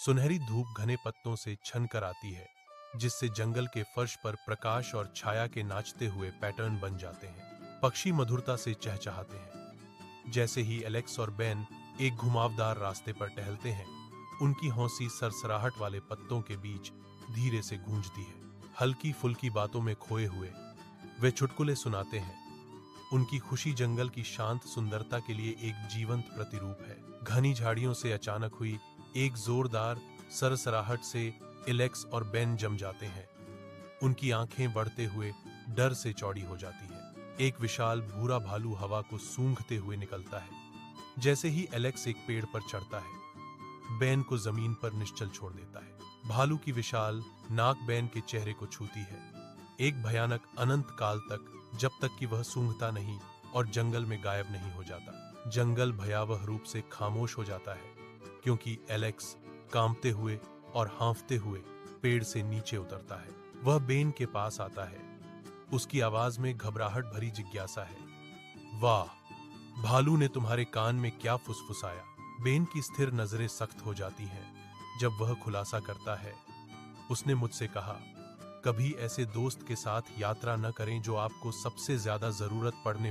सुनहरी धूप घने पत्तों से छन कर आती है, जिससे जंगल के फर्श पर प्रकाश और छाया के नाचते हुए पैटर्न बन जाते हैं। पक्षी मधुरता से चहचहाते हैं। जैसे ही एलेक्स और बेन एक घुमावदार रास्ते पर टहलते हैं, उनकी हौंसी सरसराहट वाले पत्तों के बीच धीरे से गूंजती है। हल्की फुल्की बातों में खोए हुए वे चुटकुले सुनाते हैं। उनकी खुशी जंगल की शांत सुंदरता के लिए एक जीवंत प्रतिरूप है। घनी झाड़ियों से अचानक हुई एक जोरदार सरसराहट से एलेक्स और बेन जम जाते हैं। उनकी आंखें बढ़ते हुए डर से चौड़ी हो जाती है। एक विशाल भूरा भालू हवा को सूंघते हुए निकलता है। जैसे ही एलेक्स एक पेड़ पर चढ़ता है, बेन को जमीन पर निश्चल छोड़ देता है। भालू की विशाल नाक बेन के चेहरे को छूती है, एक भयानक अनंत काल तक, जब तक कि वह सूंघता नहीं और जंगल में गायब नहीं हो जाता। जंगल भयावह रूप से खामोश हो जाता है, क्योंकि एलेक्स कांपते हुए और हाँफते हुए पेड़ से नीचे उतरता है। वह बेन के पास आता है। उसकी आवाज में घबराहट भरी जिज्ञासा है। वाह, भालू ने तुम्हारे कान में क्या फुसफुसाया? बेन की स्थिर नजरें सख्त हो जाती हैं जब वह खुलासा करता है। उसने मुझसे कहा, कभी ऐसे दोस्त के साथ यात्रा न करें जो आपको सबसे ज्यादा जरूरत पड़ने